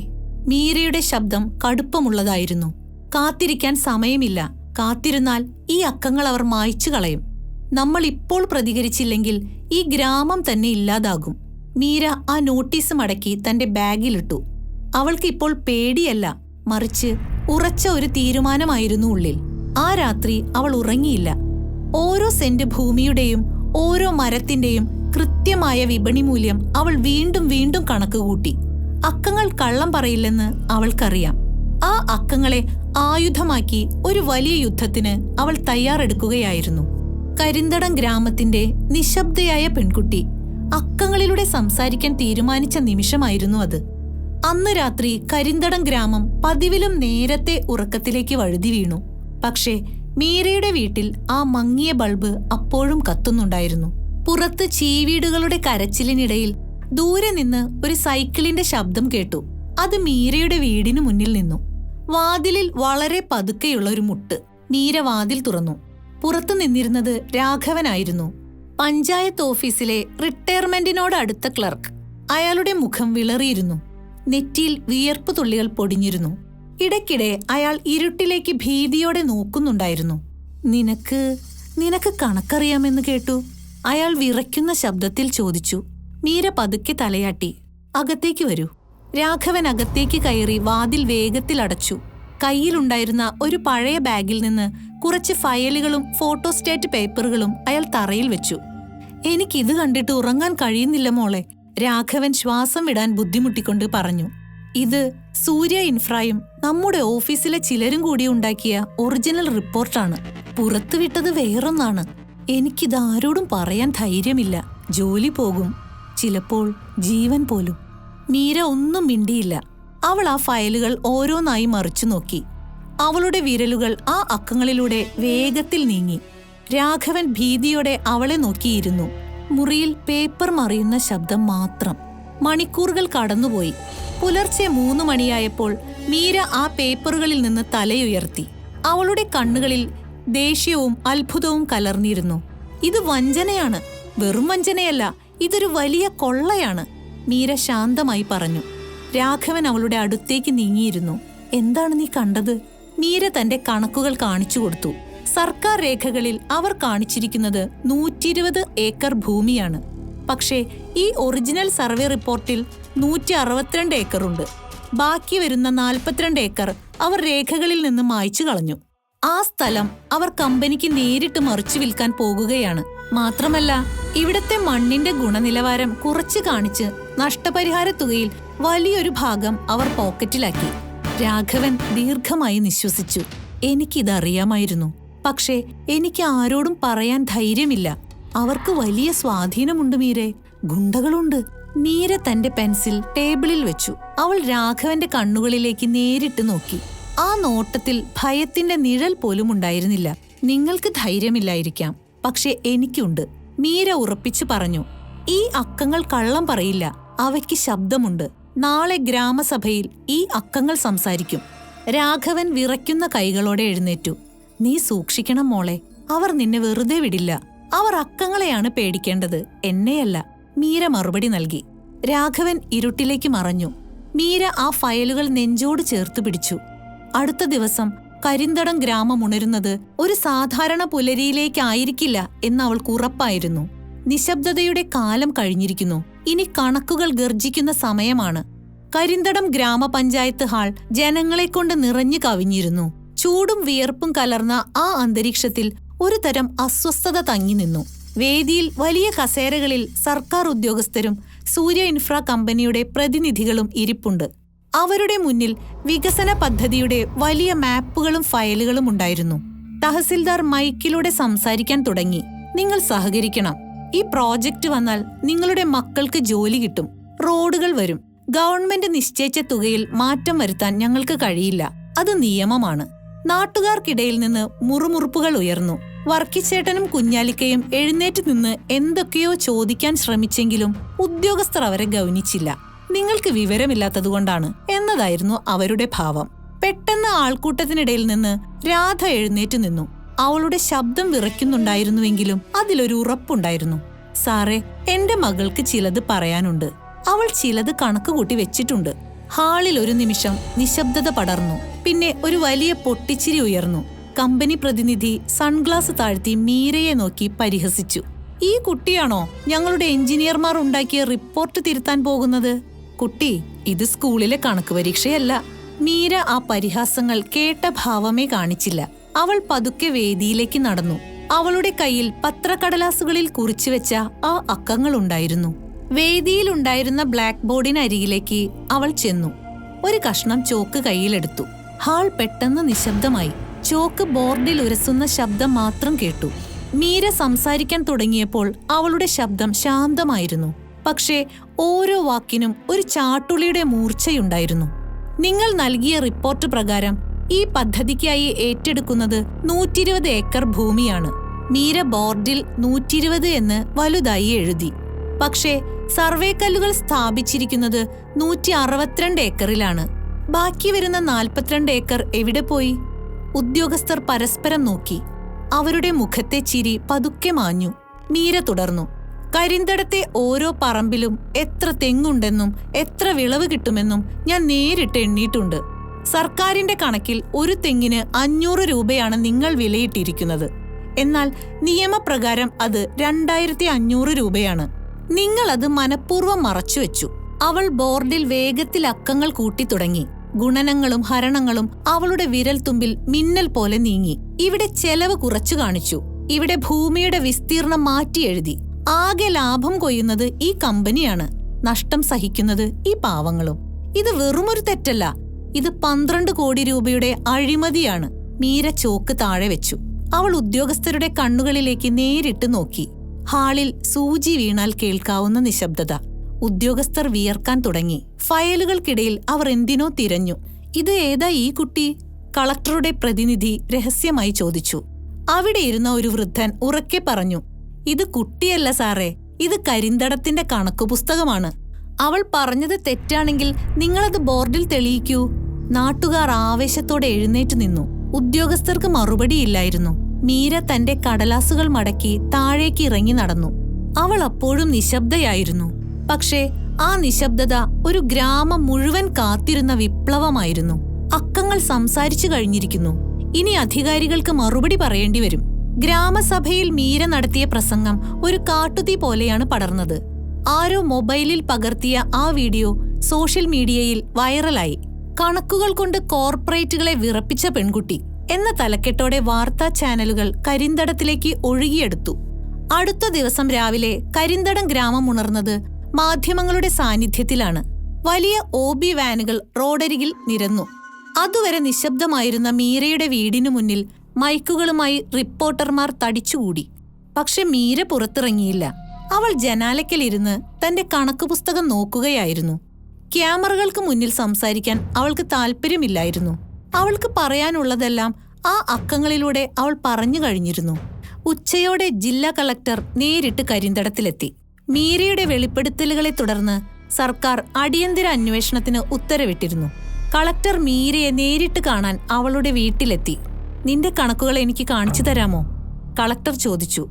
മീരയുടെ ശബ്ദം കടുപ്പമുള്ളതായിരുന്നു. കാത്തിരിക്കാൻ സമയമില്ല. കാത്തിരുന്നാൽ ഈ അക്കങ്ങൾ അവർ മായ്ച്ചു കളയും. നമ്മൾ ഇപ്പോൾ പ്രതികരിച്ചില്ലെങ്കിൽ ഈ ഗ്രാമം തന്നെ ഇല്ലാതാകും. മീര ആ നോട്ടീസ് മടക്കി തന്റെ ബാഗിലിട്ടു. അവൾക്കിപ്പോൾ പേടിയല്ല, മറിച്ച് ഉറച്ച ഒരു തീരുമാനമായിരുന്നു ഉള്ളിൽ. ആ രാത്രി അവൾ ഉറങ്ങിയില്ല. ഓരോ സെന്റ് ഭൂമിയുടെയും ഓരോ മരത്തിന്റെയും കൃത്യമായ വിപണി മൂല്യം അവൾ വീണ്ടും വീണ്ടും കണക്കുകൂട്ടി. അക്കങ്ങൾ കള്ളം പറയില്ലെന്ന് അവൾക്കറിയാം. ആ അക്കങ്ങളെ ആയുധമാക്കി ഒരു വലിയ യുദ്ധത്തിന് അവൾ തയ്യാറെടുക്കുകയായിരുന്നു. കരിന്തടം ഗ്രാമത്തിന്റെ നിശബ്ദയായ പെൺകുട്ടി അക്കങ്ങളിലൂടെ സംസാരിക്കാൻ തീരുമാനിച്ച നിമിഷമായിരുന്നു അത്. അന്ന് രാത്രി കരിന്തടം ഗ്രാമം പതിവിലും നേരത്തെ ഉറക്കത്തിലേക്ക് വഴുതി വീണു. പക്ഷേ മീരയുടെ വീട്ടിൽ ആ മങ്ങിയ ബൾബ് അപ്പോഴും കത്തുന്നുണ്ടായിരുന്നു. പുറത്ത് ചീവീടുകളുടെ കരച്ചിലിനിടയിൽ ദൂരെ നിന്ന് ഒരു സൈക്കിളിന്റെ ശബ്ദം കേട്ടു. അത് മീരയുടെ വീടിനു മുന്നിൽ നിന്നു. വാതിലിൽ വളരെ പതുക്കെയുള്ള ഒരു മുട്ട്. മീര വാതിൽ തുറന്നു. പുറത്തു നിന്നിരുന്നത് രാഘവനായിരുന്നു. പഞ്ചായത്ത് ഓഫീസിലെ റിട്ടയർമെന്റിനോട് അടുത്ത ക്ലർക്ക്. അയാളുടെ മുഖം വിളറിയിരുന്നു. നെറ്റിയിൽ വിയർപ്പ് തുള്ളികൾ പൊടിഞ്ഞിരുന്നു. ഇടയ്ക്കിടെ അയാൾ ഇരുട്ടിലേക്ക് ഭീതിയോടെ നോക്കുന്നുണ്ടായിരുന്നു. നിനക്ക് കണക്കറിയാമെന്ന് കേട്ടു, അയാൾ വിറയ്ക്കുന്ന ശബ്ദത്തിൽ ചോദിച്ചു. മീര പതുക്കെ തലയാട്ടി. അകത്തേക്ക് വരൂ. രാഘവൻ അകത്തേക്ക് കയറി വാതിൽ വേഗത്തിൽ അടച്ചു. കയ്യിലുണ്ടായിരുന്ന ഒരു പഴയ ബാഗിൽ നിന്ന് കുറച്ച് ഫയലുകളും ഫോട്ടോസ്റ്റാറ്റ് പേപ്പറുകളും അയാൾ തറയിൽ വെച്ചു. എനിക്കിത് കണ്ടിട്ട് ഉറങ്ങാൻ കഴിയുന്നില്ല മോളെ, രാഘവൻ ശ്വാസം വിടാൻ ബുദ്ധിമുട്ടിക്കൊണ്ട് പറഞ്ഞു. ഇത് സൂര്യ ഇൻഫ്രായും നമ്മുടെ ഓഫീസിലെ ചിലരും കൂടി ഉണ്ടാക്കിയ ഒറിജിനൽ റിപ്പോർട്ടാണ്. പുറത്തുവിട്ടത് വേറൊന്നാണ്. എനിക്കിതാരോടും പറയാൻ ധൈര്യമില്ല. ജോലി പോകും, ചിലപ്പോൾ ജീവൻ പോലും. മീര ഒന്നും മിണ്ടിയില്ല. അവൾ ആ ഫയലുകൾ ഓരോന്നായി മറിച്ചു നോക്കി. അവളുടെ വിരലുകൾ ആ അക്കങ്ങളിലൂടെ വേഗത്തിൽ നീങ്ങി. രാഘവൻ ഭീതിയോടെ അവളെ നോക്കിയിരുന്നു. മുറിയിൽ പേപ്പർ മറിയുന്ന ശബ്ദം മാത്രം. മണിക്കൂറുകൾ കടന്നുപോയി. പുലർച്ചെ 3 മണിയായപ്പോൾ മീര ആ പേപ്പറുകളിൽ നിന്ന് തലയുയർത്തി. അവളുടെ കണ്ണുകളിൽ ദേഷ്യവും അത്ഭുതവും കലർന്നിരുന്നു. ഇത് വഞ്ചനയാണ്, വെറും വഞ്ചനയല്ല, ഇതൊരു വലിയ കൊള്ളയാണ്, മീര ശാന്തമായി പറഞ്ഞു. രാഘവൻ അവളുടെ അടുത്തേക്ക് നീങ്ങിയിരുന്നു. എന്താണ് നീ കണ്ടത്? മീര തന്റെ കണക്കുകൾ കാണിച്ചു കൊടുത്തു. സർക്കാർ രേഖകളിൽ അവർ കാണിച്ചിരിക്കുന്നത് 120 ഏക്കർ ഭൂമിയാണ്. പക്ഷേ ഈ ഒറിജിനൽ സർവേ റിപ്പോർട്ടിൽ 162 ഏക്കറുണ്ട്. ബാക്കി വരുന്ന 42 ഏക്കർ അവർ രേഖകളിൽ നിന്ന് മായ്ച്ചു കളഞ്ഞു. ആ സ്ഥലം അവർ കമ്പനിക്ക് നേരിട്ട് മറിച്ചു വിൽക്കാൻ പോകുകയാണ്. മാത്രമല്ല, ഇവിടത്തെ മണ്ണിന്റെ ഗുണനിലവാരം കുറച്ച് കാണിച്ച് നഷ്ടപരിഹാര തുകയിൽ വലിയൊരു ഭാഗം അവർ പോക്കറ്റിലാക്കി. രാഘവൻ ദീർഘമായി നിശ്വസിച്ചു. എനിക്കിതറിയാമായിരുന്നു, പക്ഷേ എനിക്ക് ആരോടും പറയാൻ ധൈര്യമില്ല. അവർക്ക് വലിയ സ്വാധീനമുണ്ട് മീരെ, ഗുണ്ടകളുണ്ട്. മീര തന്റെ പെൻസിൽ ടേബിളിൽ വെച്ചു. അവൾ രാഘവന്റെ കണ്ണുകളിലേക്ക് നേരിട്ട് നോക്കി. ആ നോട്ടത്തിൽ ഭയത്തിന്റെ നിഴൽ പോലും ഉണ്ടായിരുന്നില്ല. നിങ്ങൾക്ക് ധൈര്യമില്ലായിരിക്കാം, പക്ഷെ എനിക്കുണ്ട്, മീര ഉറപ്പിച്ചു പറഞ്ഞു. ഈ അക്കങ്ങൾ കള്ളം പറയില്ല, അവയ്ക്ക് ശബ്ദമുണ്ട്. നാളെ ഗ്രാമസഭയിൽ ഈ അക്കങ്ങൾ സംസാരിക്കും. രാഘവൻ വിറയ്ക്കുന്ന കൈകളോടെ എഴുന്നേറ്റു. നീ സൂക്ഷിക്കണം മോളെ, അവർ നിന്നെ വെറുതെ വിടില്ല. അവർ അക്കങ്ങളെയാണ് പേടിക്കേണ്ടത്, എന്നെയല്ല, മീര മറുപടി നൽകി. രാഘവൻ ഇരുട്ടിലേക്ക് മറഞ്ഞു. മീര ആ ഫയലുകൾ നെഞ്ചോട് ചേർത്ത് പിടിച്ചു. അടുത്ത ദിവസം കരിന്തടം ഗ്രാമം ഉണരുന്നത് ഒരു സാധാരണ പുലരിയിലേക്കായിരിക്കില്ല എന്ന് അവൾക്ക് ഉറപ്പായിരുന്നു. നിശബ്ദതയുടെ കാലം കഴിഞ്ഞിരിക്കുന്നു. ഇനി കണക്കുകൾ ഗർജിക്കുന്ന സമയമാണ്. കരിന്തടം ഗ്രാമപഞ്ചായത്ത് ഹാൾ ജനങ്ങളെക്കൊണ്ട് നിറഞ്ഞു കവിഞ്ഞിരുന്നു. ചൂടും വിയർപ്പും കലർന്ന ആ അന്തരീക്ഷത്തിൽ ഒരു തരം അസ്വസ്ഥത തങ്ങി നിന്നു. വേദിയിൽ വലിയ കസേരകളിൽ സർക്കാർ ഉദ്യോഗസ്ഥരും സൂര്യ ഇൻഫ്രാ കമ്പനിയുടെ പ്രതിനിധികളും ഇരിപ്പുണ്ട്. അവരുടെ മുന്നിൽ വികസന പദ്ധതിയുടെ വലിയ മാപ്പുകളും ഫയലുകളും ഉണ്ടായിരുന്നു. തഹസിൽദാർ മൈക്കിലൂടെ സംസാരിക്കാൻ തുടങ്ങി. നിങ്ങൾ സഹകരിക്കണം. ഈ പ്രോജക്റ്റ് വന്നാൽ നിങ്ങളുടെ മക്കൾക്ക് ജോലി കിട്ടും, റോഡുകൾ വരും. ഗവൺമെന്റ് നിശ്ചയിച്ച തുകയിൽ മാറ്റം വരുത്താൻ ഞങ്ങൾക്ക് കഴിയില്ല, അത് നിയമമാണ്. നാട്ടുകാർക്കിടയിൽ നിന്ന് മുറുമുറുപ്പുകൾ ഉയർന്നു. വർക്കിച്ചേട്ടനും കുഞ്ഞാലിക്കയും എഴുന്നേറ്റ് നിന്ന് എന്തൊക്കെയോ ചോദിക്കാൻ ശ്രമിച്ചെങ്കിലും ഉദ്യോഗസ്ഥർ അവരെ ഗൗനിച്ചില്ല. നിങ്ങൾക്ക് വിവരമില്ലാത്തതുകൊണ്ടാണ് എന്നതായിരുന്നു അവരുടെ ഭാവം. പെട്ടെന്ന് ആൾക്കൂട്ടത്തിനിടയിൽ നിന്ന് രാധ എഴുന്നേറ്റ് നിന്നു. അവളുടെ ശബ്ദം വിറയ്ക്കുന്നുണ്ടായിരുന്നുവെങ്കിലും അതിലൊരു ഉറപ്പുണ്ടായിരുന്നു. സാറേ, എന്റെ മകൾക്ക് ചിലത് പറയാനുണ്ട്. അവൾ ചിലത് കണക്കുകൂട്ടി വെച്ചിട്ടുണ്ട്. ഹാളിൽ ഒരു നിമിഷം നിശബ്ദത പടർന്നു. പിന്നെ ഒരു വലിയ പൊട്ടിച്ചിരി ഉയർന്നു. കമ്പനി പ്രതിനിധി സൺഗ്ലാസ് താഴ്ത്തി മീരയെ നോക്കി പരിഹസിച്ചു. ഈ കുട്ടിയാണോ ഞങ്ങളുടെ എഞ്ചിനീയർമാർ ഉണ്ടാക്കിയ റിപ്പോർട്ട് തിരുത്താൻ പോകുന്നത്? കുട്ടി, ഇത് സ്കൂളിലെ കണക്ക് പരീക്ഷയല്ല. മീര ആ പരിഹാസങ്ങൾ കേട്ട ഭാവമേ കാണിച്ചില്ല. അവൾ പതുക്കെ വേദിയിലേക്ക് നടന്നു. അവളുടെ കയ്യിൽ പത്രക്കടലാസുകളിൽ കുറിച്ചുവെച്ച ആ അക്കങ്ങളുണ്ടായിരുന്നു. വേദിയിലുണ്ടായിരുന്ന ബ്ലാക്ക് ബോർഡിനരികിലേക്ക് അവൾ ചെന്നു. ഒരു കഷ്ണം ചോക്ക് കയ്യിലെടുത്തു. ഹാൾ പെട്ടെന്ന് നിശബ്ദമായി. ചോക്ക് ബോർഡിൽ ഉരസുന്ന ശബ്ദം മാത്രം കേട്ടു. മീര സംസാരിക്കാൻ തുടങ്ങിയപ്പോൾ അവളുടെ ശബ്ദം ശാന്തമായിരുന്നു. പക്ഷേ ഓരോ വാക്കിനും ഒരു ചാട്ടുളിയുടെ മൂർച്ചയുണ്ടായിരുന്നു. നിങ്ങൾ നൽകിയ റിപ്പോർട്ട് പ്രകാരം ഈ പദ്ധതിക്കായി ഏറ്റെടുക്കുന്നത് 120 ഏക്കർ ഭൂമിയാണ്. മീര ബോർഡിൽ 120 എന്ന് വലുതായി എഴുതി. പക്ഷേ സർവേ കല്ലുകൾ സ്ഥാപിച്ചിരിക്കുന്നത് 162 ഏക്കറിലാണ്. ബാക്കി വരുന്ന 42 ഏക്കർ എവിടെ പോയി? ഉദ്യോഗസ്ഥർ പരസ്പരം നോക്കി. അവരുടെ മുഖത്തെ ചിരി പതുക്കെ മാഞ്ഞു. മീര തുടർന്നു. കരിന്തടത്തെ ഓരോ പറമ്പിലും എത്ര തെങ്ങുണ്ടെന്നും എത്ര വിളവ് കിട്ടുമെന്നും ഞാൻ നേരിട്ട് എണ്ണിയിട്ടുണ്ട്. സർക്കാരിന്റെ കണക്കിൽ ഒരു തെങ്ങിന് 500 രൂപയാണ് നിങ്ങൾ വിലയിട്ടിരിക്കുന്നത്. എന്നാൽ നിയമപ്രകാരം അത് 2500 രൂപയാണ്. നിങ്ങൾ അത് മനഃപൂർവ്വം മറച്ചുവെച്ചു. അവൾ ബോർഡിൽ വേഗത്തിൽ അക്കങ്ങൾ കൂട്ടിത്തുടങ്ങി. ഗുണനങ്ങളും ഹരണങ്ങളും അവളുടെ വിരൽത്തുമ്പിൽ മിന്നൽ പോലെ നീങ്ങി. ഇവിടെ ചെലവ് കുറച്ചു കാണിച്ചു. ഇവിടെ ഭൂമിയുടെ വിസ്തീർണം മാറ്റി എഴുതി. ആകെ ലാഭം കൊയ്യുന്നത് ഈ കമ്പനിയാണ്. നഷ്ടം സഹിക്കുന്നത് ഈ പാവങ്ങളും. ഇത് വെറുമൊരു തെറ്റല്ല. ഇത് 12 കോടി രൂപയുടെ അഴിമതിയാണ്. മീര ചോക്ക് താഴെ വെച്ചു. അവൾ ഉദ്യോഗസ്ഥരുടെ കണ്ണുകളിലേക്ക് നേരിട്ട് നോക്കി. ഹാളിൽ സൂചി വീണാൽ കേൾക്കാവുന്ന നിശബ്ദത. ഉദ്യോഗസ്ഥർ വിയർക്കാൻ തുടങ്ങി. ഫയലുകൾക്കിടയിൽ അവർ എന്തിനോ തിരഞ്ഞു. ഇത് ഏതാ ഈ കുട്ടി? കളക്ടറുടെ പ്രതിനിധി രഹസ്യമായി ചോദിച്ചു. അവിടെ ഇരുന്ന ഒരു വൃദ്ധൻ ഉറക്കെ പറഞ്ഞു, ഇത് കുട്ടിയല്ല സാറേ, ഇത് കരിന്തടത്തിന്റെ കണക്കു പുസ്തകമാണ്. അവൾ പറഞ്ഞത് തെറ്റാണെങ്കിൽ നിങ്ങളത് ബോർഡിൽ തെളിയിക്കൂ. നാട്ടുകാർ ആവേശത്തോടെ എഴുന്നേറ്റ് നിന്നു. ഉദ്യോഗസ്ഥർക്ക് മറുപടിയില്ലായിരുന്നു. മീര തന്റെ കടലാസുകൾ മടക്കി താഴേക്ക് ഇറങ്ങി നടന്നു. അവൾ അപ്പോഴും നിശബ്ദയായിരുന്നു. പക്ഷേ ആ നിശബ്ദത ഒരു ഗ്രാമം മുഴുവൻ കാത്തിരുന്ന വിപ്ലവമായിരുന്നു. അക്കങ്ങൾ സംസാരിച്ചു കഴിഞ്ഞിരിക്കുന്നു. ഇനി അധികാരികൾക്ക് മറുപടി പറയേണ്ടി വരും. ഗ്രാമസഭയിൽ മീര നടത്തിയ പ്രസംഗം ഒരു കാട്ടുതീ പോലെയാണ് പടർന്നത്. ആരോ മൊബൈലിൽ പകർത്തിയ ആ വീഡിയോ സോഷ്യൽ മീഡിയയിൽ വൈറലായി. കണക്കുകൾ കൊണ്ട് കോർപ്പറേറ്റുകളെ വിറപ്പിച്ച പെൺകുട്ടി എന്ന തലക്കെട്ടോടെ വാർത്താ ചാനലുകൾ കരിന്തടത്തിലേക്ക് ഒഴുകിയെടുത്തു. അടുത്ത ദിവസം രാവിലെ കരിന്തടം ഗ്രാമം ഉണർന്നത് മാധ്യമങ്ങളുടെ സാന്നിധ്യത്തിലാണ്. വലിയ OB വാനുകൾ റോഡരികിൽ നിരന്നു. അതുവരെ നിശബ്ദമായിരുന്ന മീരയുടെ വീടിനു മുന്നിൽ മൈക്കുകളുമായി റിപ്പോർട്ടർമാർ തടിച്ചുകൂടി. പക്ഷെ മീര പുറത്തിറങ്ങിയില്ല. അവൾ ജനാലയ്ക്കലിരുന്ന് തന്റെ കണക്കു പുസ്തകം നോക്കുകയായിരുന്നു. ക്യാമറകൾക്ക് മുന്നിൽ സംസാരിക്കാൻ അവൾക്ക് താല്പര്യമില്ലായിരുന്നു. അവൾക്ക് പറയാനുള്ളതെല്ലാം ആ അക്കങ്ങളിലൂടെ അവൾ പറഞ്ഞു കഴിഞ്ഞിരുന്നു. ഉച്ചയോടെ ജില്ലാ കളക്ടർ നേരിട്ട് കരിന്തടത്തിലെത്തി. മീരയുടെ വെളിപ്പെടുത്തലുകളെ തുടർന്ന് സർക്കാർ അടിയന്തര അന്വേഷണത്തിന് ഉത്തരവിട്ടിരുന്നു. കളക്ടർ മീരയെ നേരിട്ട് കാണാൻ അവളുടെ വീട്ടിലെത്തി. നിന്റെ കണക്കുകൾ എനിക്ക് കാണിച്ചു തരാമോ? കളക്ടർ ചോദിച്ചു.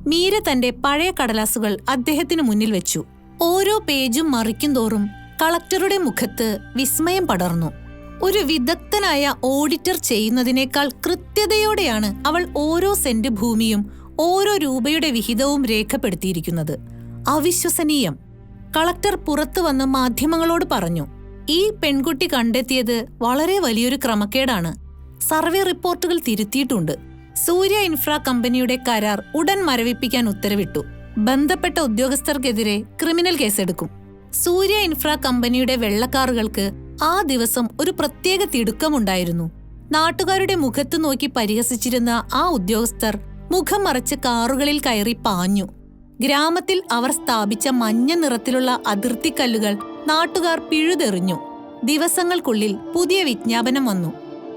മീര തന്റെ പഴയ കടലാസുകൾ അദ്ദേഹത്തിന് മുന്നിൽ വെച്ചു. ഓരോ പേജും മറിക്കുംതോറും കളക്ടറുടെ മുഖത്ത് വിസ്മയം പടർന്നു. ഒരു വിദഗ്ധനായ ഓഡിറ്റർ ചെയ്യുന്നതിനേക്കാൾ കൃത്യതയോടെയാണ് അവൾ ഓരോ സെന്റ് ഭൂമിയും ഓരോ രൂപയുടെ വിഹിതവും രേഖപ്പെടുത്തിയിരിക്കുന്നത്. അവിശ്വസനീയം. കളക്ടർ പുറത്തു വന്ന് മാധ്യമങ്ങളോട് പറഞ്ഞു, ഈ പെൺകുട്ടി കണ്ടെത്തിയത് വളരെ വലിയൊരു ക്രമക്കേടാണ്. സർവേ റിപ്പോർട്ടുകൾ തിരുത്തിയിട്ടുണ്ട്. സൂര്യ ഇൻഫ്രാ കമ്പനിയുടെ കരാർ ഉടൻ മരവിപ്പിക്കാൻ ഉത്തരവിട്ടു. ബന്ധപ്പെട്ട ഉദ്യോഗസ്ഥർക്കെതിരെ ക്രിമിനൽ കേസെടുക്കും. സൂര്യ ഇൻഫ്രാ കമ്പനിയുടെ വെള്ളക്കാറുകൾക്ക് ആ ദിവസം ഒരു പ്രത്യേക തിടുക്കമുണ്ടായിരുന്നു. നാട്ടുകാരുടെ മുഖത്ത് നോക്കി പരിഹസിച്ചിരുന്ന ആ ഉദ്യോഗസ്ഥർ മുഖം മറച്ച് കാറുകളിൽ കയറി പാഞ്ഞു. ഗ്രാമത്തിൽ അവർ സ്ഥാപിച്ച മഞ്ഞ നിറത്തിലുള്ള അതിർത്തിക്കല്ലുകൾ നാട്ടുകാർ പിഴുതെറിഞ്ഞു. ദിവസങ്ങൾക്കുള്ളിൽ പുതിയ വിജ്ഞാപനം വന്നു.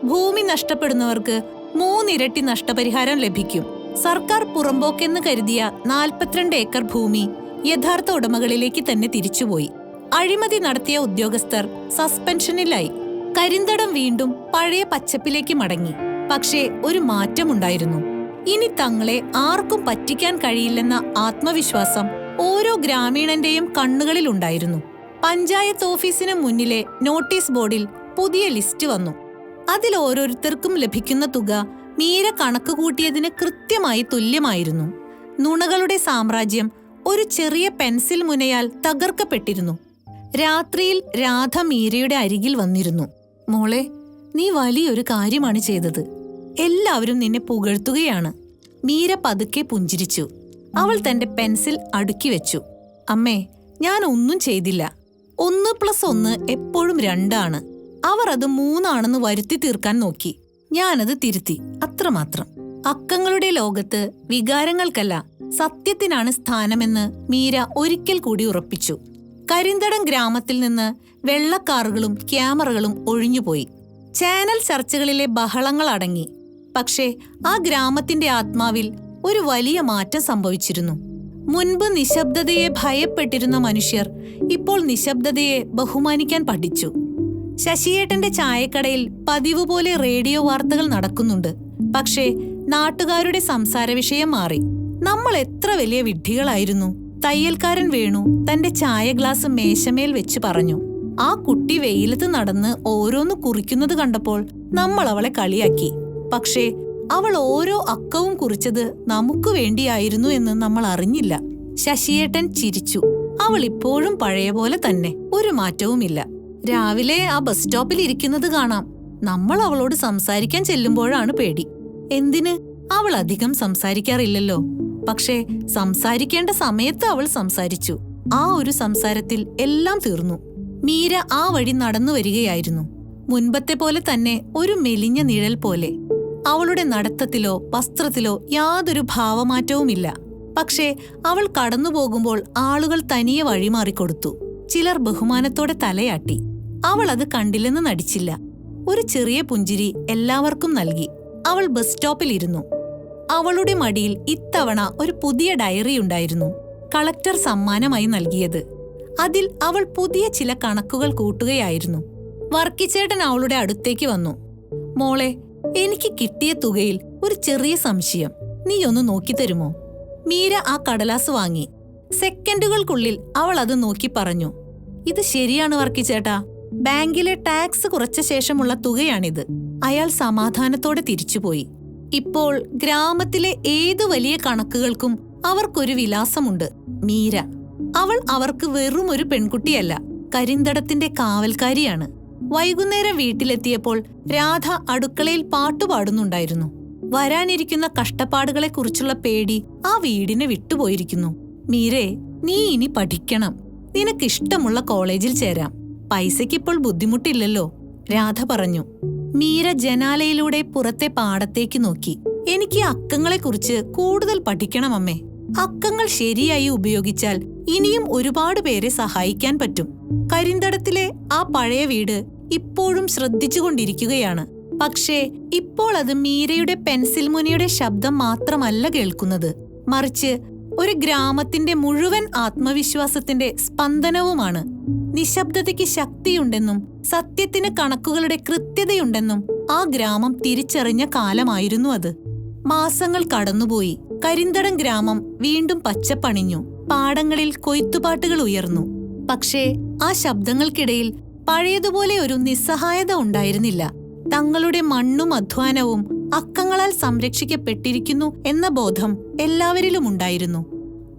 ഭൂമി നഷ്ടപ്പെടുന്നവർക്ക് 3 ഇരട്ടി നഷ്ടപരിഹാരം ലഭിക്കും. സർക്കാർ പുറമ്പോക്കെന്ന് കരുതിയ 42 ഏക്കർ ഭൂമി യഥാർത്ഥ ഉടമകളിലേക്ക് തന്നെ തിരിച്ചുപോയി. അഴിമതി നടത്തിയ ഉദ്യോഗസ്ഥർ സസ്പെൻഷനിലായി. കരിന്തടം വീണ്ടും പഴയ പച്ചപ്പിലേക്ക് മടങ്ങി. പക്ഷേ ഒരു മാറ്റമുണ്ടായിരുന്നു. ഇനി തങ്ങളെ ആർക്കും പറ്റിക്കാൻ കഴിയില്ലെന്ന ആത്മവിശ്വാസം ഓരോ ഗ്രാമീണന്റെയും കണ്ണുകളിലുണ്ടായിരുന്നു. പഞ്ചായത്ത് ഓഫീസിന് മുന്നിലെ നോട്ടീസ് ബോർഡിൽ പുതിയ ലിസ്റ്റ് വന്നു. അതിൽ ഓരോരുത്തർക്കും ലഭിക്കുന്ന തുക മീര കണക്ക് കൂട്ടിയതിന് കൃത്യമായി തുല്യമായിരുന്നു. നുണകളുടെ സാമ്രാജ്യം ഒരു ചെറിയ പെൻസിൽ മുനയാൽ തകർക്കപ്പെട്ടിരുന്നു. രാത്രിയിൽ രാധ മീരയുടെ അരികിൽ വന്നിരുന്നു. മോളെ, നീ വലിയൊരു കാര്യമാണ് ചെയ്തത്. എല്ലാവരും നിന്നെ പുകഴ്ത്തുകയാണ്. മീര പതുക്കെ പുഞ്ചിരിച്ചു. അവൾ തന്റെ പെൻസിൽ അടുക്കി വെച്ചു. അമ്മേ, ഞാൻ ഒന്നും ചെയ്തില്ല. 1+1 എപ്പോഴും 2 ആണ്. അവർ അത് 3 ആണെന്ന് വരുത്തി തീർക്കാൻ നോക്കി. ഞാനത് തിരുത്തി, അത്രമാത്രം. അക്കങ്ങളുടെ ലോകത്ത് വികാരങ്ങൾക്കല്ല, സത്യത്തിനാണ് സ്ഥാനമെന്ന് മീര ഒരിക്കൽ കൂടി ഉറപ്പിച്ചു. കരിന്തടം ഗ്രാമത്തിൽ നിന്ന് വെള്ളക്കാറുകളും ക്യാമറകളും ഒഴിഞ്ഞുപോയി. ചാനൽ ചർച്ചകളിലെ ബഹളങ്ങൾ അടങ്ങി. പക്ഷേ ആ ഗ്രാമത്തിന്റെ ആത്മാവിൽ ഒരു വലിയ മാറ്റം സംഭവിച്ചിരുന്നു. മുൻപ് നിശബ്ദതയെ ഭയപ്പെട്ടിരുന്ന മനുഷ്യർ ഇപ്പോൾ നിശബ്ദതയെ ബഹുമാനിക്കാൻ പഠിച്ചു. ശശിയേട്ടന്റെ ചായക്കടയിൽ പതിവ് പോലെ റേഡിയോ വാർത്തകൾ നടക്കുന്നുണ്ട്. പക്ഷേ നാട്ടുകാരുടെ സംസാര വിഷയം മാറി. നമ്മൾ എത്ര വലിയ വിഡ്ഢികളായിരുന്നു. തയ്യൽക്കാരൻ വേണു തന്റെ ചായ ഗ്ലാസ് മേശമേൽ വെച്ച് പറഞ്ഞു. ആ കുട്ടി വെയിലത്ത് നടന്ന് ഓരോന്ന് കുറിക്കുന്നത് കണ്ടപ്പോൾ നമ്മൾ അവളെ കളിയാക്കി. പക്ഷേ അവൾ ഓരോ അക്കവും കുറിച്ചത് നമുക്ക് വേണ്ടിയായിരുന്നു എന്ന് നമ്മൾ അറിഞ്ഞില്ല. ശശിയേട്ടൻ ചിരിച്ചു. അവൾ ഇപ്പോഴും പഴയ പോലെ തന്നെ, ഒരു മാറ്റവുമില്ല. രാവിലെ ആ ബസ് സ്റ്റോപ്പിൽ ഇരിക്കുന്നത് കാണാം. നമ്മൾ അവളോട് സംസാരിക്കാൻ ചെല്ലുമ്പോഴാണ് പേടി. എന്തിന്? അവൾ അധികം സംസാരിക്കാറില്ലല്ലോ. പക്ഷേ സംസാരിക്കേണ്ട സമയത്ത് അവൾ സംസാരിച്ചു. ആ ഒരു സംസാരത്തിൽ എല്ലാം തീർന്നു. മീര ആ വഴി നടന്നു വരികയായിരുന്നു. മുൻപത്തെ പോലെ തന്നെ, ഒരു മെലിഞ്ഞ നിഴൽ പോലെ. അവളുടെ നടത്തത്തിലോ വസ്ത്രത്തിലോ യാതൊരു ഭാവമാറ്റവുമില്ല. പക്ഷേ അവൾ കടന്നുപോകുമ്പോൾ ആളുകൾ തനിയെ വഴിമാറിക്കൊടുത്തു. ചിലർ ബഹുമാനത്തോടെ തലയാട്ടി. അവൾ അത് കണ്ടില്ലെന്ന് നടിച്ചില്ല. ഒരു ചെറിയ പുഞ്ചിരി എല്ലാവർക്കും നൽകി. അവൾ ബസ് സ്റ്റോപ്പിലിരുന്നു. അവളുടെ മടിയിൽ ഇത്തവണ ഒരു പുതിയ ഡയറി ഉണ്ടായിരുന്നു. കളക്ടർ സമ്മാനമായി നൽകിയത്. അതിൽ അവൾ പുതിയ ചില കണക്കുകൾ കൂട്ടുകയായിരുന്നു. വർക്കിച്ചേട്ടൻ അവളുടെ അടുത്തേക്ക് വന്നു. മോളെ, എനിക്ക് കിട്ടിയ തുകയിൽ ഒരു ചെറിയ സംശയം. നീ ഒന്ന് നോക്കിത്തരുമോ? മീര ആ കടലാസ് വാങ്ങി. സെക്കൻഡുകൾക്കുള്ളിൽ അവൾ അത് നോക്കി പറഞ്ഞു. ഇത് ശരിയാണ് വർക്കിച്ചേട്ടാ. ബാങ്കിലെ ടാക്സ് കുറച്ച ശേഷമുള്ള തുകയാണിത്. അയാൾ സമാധാനത്തോടെ തിരിച്ചുപോയി. ഇപ്പോൾ ഗ്രാമത്തിലെ ഏതു വലിയ കണക്കുകൾക്കും അവർക്കൊരു വിലാസമുണ്ട്, മീര. അവൾ അവർക്ക് വെറും ഒരു പെൺകുട്ടിയല്ല, കരിന്തടത്തിന്റെ കാവൽക്കാരിയാണ്. വൈകുന്നേരം വീട്ടിലെത്തിയപ്പോൾ രാധ അടുക്കളയിൽ പാട്ടുപാടുന്നുണ്ടായിരുന്നു. വരാനിരിക്കുന്ന കഷ്ടപ്പാടുകളെക്കുറിച്ചുള്ള പേടി ആ വീടിനെ വിട്ടുപോയിരിക്കുന്നു. മീരേ, നീ ഇനി പഠിക്കണം. നിനക്കിഷ്ടമുള്ള കോളേജിൽ ചേരാം. പൈസയ്ക്കിപ്പോൾ ബുദ്ധിമുട്ടില്ലല്ലോ, രാധ പറഞ്ഞു. മീര ജനാലയിലൂടെ പുറത്തെ പാടത്തേക്ക് നോക്കി. എനിക്ക് അക്കങ്ങളെക്കുറിച്ച് കൂടുതൽ പഠിക്കണം അമ്മേ. അക്കങ്ങൾ ശരിയായി ഉപയോഗിച്ചാൽ ഇനിയും ഒരുപാട് പേരെ സഹായിക്കാൻ പറ്റും. കരിന്തടത്തിലെ ആ പഴയ വീട് ഇപ്പോഴും ശ്രദ്ധിച്ചുകൊണ്ടിരിക്കുകയാണ്. പക്ഷേ ഇപ്പോൾ അത് മീരയുടെ പെൻസിൽ മുനയുടെ ശബ്ദം മാത്രമല്ല കേൾക്കുന്നത്, മറിച്ച് ഒരു ഗ്രാമത്തിന്റെ മുഴുവൻ ആത്മവിശ്വാസത്തിന്റെ സ്പന്ദനവുമാണ്. നിശബ്ദതയ്ക്ക് ശക്തിയുണ്ടെന്നും സത്യത്തിന് കണക്കുകളുടെ കൃത്യതയുണ്ടെന്നും ആ ഗ്രാമം തിരിച്ചറിഞ്ഞ കാലമായിരുന്നു അത്. മാസങ്ങൾ കടന്നുപോയി. കരിന്തടം ഗ്രാമം വീണ്ടും പച്ചപ്പണിഞ്ഞു. പാടങ്ങളിൽ കൊയ്ത്തുപാട്ടുകൾ ഉയർന്നു. പക്ഷേ ആ ശബ്ദങ്ങൾക്കിടയിൽ പഴയതുപോലെ ഒരു നിസ്സഹായത ഉണ്ടായിരുന്നില്ല. തങ്ങളുടെ മണ്ണും അധ്വാനവും അക്കങ്ങളാൽ സംരക്ഷിക്കപ്പെട്ടിരിക്കുന്നു എന്ന ബോധം എല്ലാവരിലും ഉണ്ടായിരുന്നു.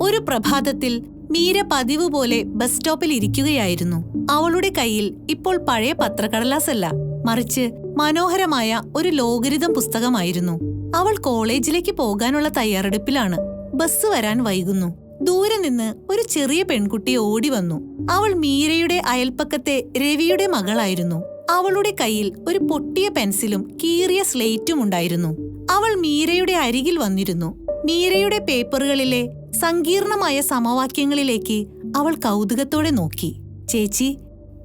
ഒരു പ്രഭാതത്തിൽ മീര പതിവ് പോലെ ബസ് സ്റ്റോപ്പിൽ ഇരിക്കുകയായിരുന്നു. അവളുടെ കയ്യിൽ ഇപ്പോൾ പഴയ പത്രക്കടലാസല്ല, മറിച്ച് മനോഹരമായ ഒരു ലോഗരിതം പുസ്തകമായിരുന്നു. അവൾ കോളേജിലേക്ക് പോകാനുള്ള തയ്യാറെടുപ്പിലാണ്. ബസ് വരാൻ വൈകുന്നു. ദൂരെ നിന്ന് ഒരു ചെറിയ പെൺകുട്ടി ഓടി വന്നു. അവൾ മീരയുടെ അയൽപ്പക്കത്തെ രവിയുടെ മകളായിരുന്നു. അവളുടെ കയ്യിൽ ഒരു പൊട്ടിയ പെൻസിലും കീറിയ സ്ലേറ്റും ഉണ്ടായിരുന്നു. അവൾ മീരയുടെ അരികിൽ വന്നിരുന്നു. മീരയുടെ പേപ്പറുകളിലെ സങ്കീർണമായ സമവാക്യങ്ങളിലേക്ക് അവൾ കൗതുകത്തോടെ നോക്കി. ചേച്ചി,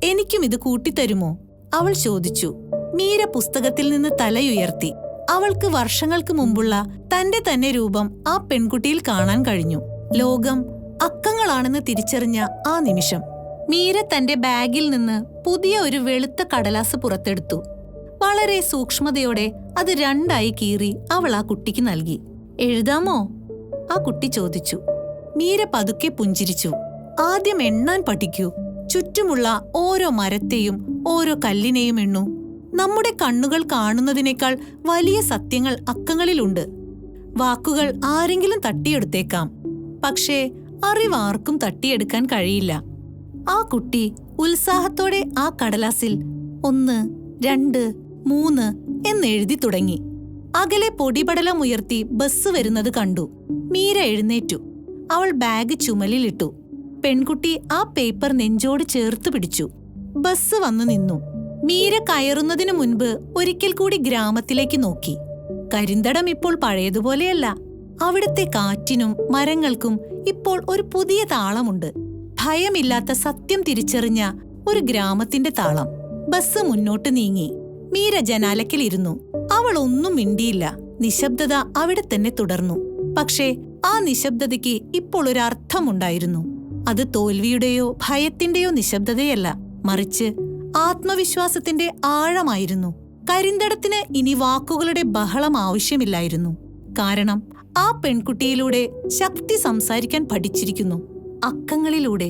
എനിക്കും ഇത് കൂട്ടിത്തരുമോ? അവൾ ചോദിച്ചു. മീര പുസ്തകത്തിൽ നിന്ന് തലയുയർത്തി. അവൾക്ക് വർഷങ്ങൾക്ക് മുമ്പുള്ള തന്റെ തന്നെ രൂപം ആ പെൺകുട്ടിയിൽ കാണാൻ കഴിഞ്ഞു. ലോകം അക്കങ്ങളാണെന്ന് തിരിച്ചറിഞ്ഞ ആ നിമിഷം മീര തന്റെ ബാഗിൽ നിന്ന് പുതിയ ഒരു വെളുത്ത കടലാസ് പുറത്തെടുത്തു. വളരെ സൂക്ഷ്മതയോടെ അത് രണ്ടായി കീറി അവൾ ആ കുട്ടിക്ക് നൽകി. എഴുതാമോ? ആ കുട്ടി ചോദിച്ചു. മീര പതുക്കെ പുഞ്ചിരിച്ചു. ആദ്യം എണ്ണാൻ പഠിക്കൂ. ചുറ്റുമുള്ള ഓരോ മരത്തെയും ഓരോ കല്ലിനെയും എണ്ണൂ. നമ്മുടെ കണ്ണുകൾ കാണുന്നതിനേക്കാൾ വലിയ സത്യങ്ങൾ അക്കങ്ങളിലുണ്ട്. വാക്കുകൾ ആരെങ്കിലും തട്ടിയെടുത്തേക്കാം, പക്ഷേ അറിവാർക്കും തട്ടിയെടുക്കാൻ കഴിയില്ല. ആ കുട്ടി ഉത്സാഹത്തോടെ ആ കടലാസിൽ 1, 2, 3 എന്നെഴുതി തുടങ്ങി. അകലെ പൊടിപടലമുയർത്തി ബസ് വരുന്നത് കണ്ടു. മീര എഴുന്നേറ്റു. അവൾ ബാഗ് ചുമലിലിട്ടു. പെൺകുട്ടി ആ പേപ്പർ നെഞ്ചോട് ചേർത്ത് പിടിച്ചു. ബസ് വന്നു നിന്നു. മീര കയറുന്നതിനു മുൻപ് ഒരിക്കൽ കൂടി ഗ്രാമത്തിലേക്ക് നോക്കി. കരിന്തടം ഇപ്പോൾ പഴയതുപോലെയല്ല. അവിടുത്തെ കാറ്റിനും മരങ്ങൾക്കും ഇപ്പോൾ ഒരു പുതിയ താളമുണ്ട്. ഭയമില്ലാത്ത സത്യം തിരിച്ചറിഞ്ഞ ഒരു ഗ്രാമത്തിന്റെ താളം. ബസ് മുന്നോട്ട് നീങ്ങി. മീര ജനാലയ്ക്കലിരുന്നു. അവൾ ഒന്നും മിണ്ടിയില്ല. നിശബ്ദത അവിടെ തന്നെ തുടർന്നു. പക്ഷേ ആ നിശബ്ദതയ്ക്ക് ഇപ്പോൾ ഒരു അർത്ഥമുണ്ടായിരുന്നു. അത് തോൽവിയുടെയോ ഭയത്തിന്റെയോ നിശബ്ദതയല്ല, മറിച്ച് ആത്മവിശ്വാസത്തിന്റെ ആഴമായിരുന്നു. കരിന്തടത്തിന് ഇനി വാക്കുകളുടെ ബഹളം ആവശ്യമില്ലായിരുന്നു. കാരണം ആ പെൺകുട്ടിയിലൂടെ ശക്തി സംസാരിക്കാൻ പഠിച്ചിരിക്കുന്നു. അക്കങ്ങളിലൂടെ.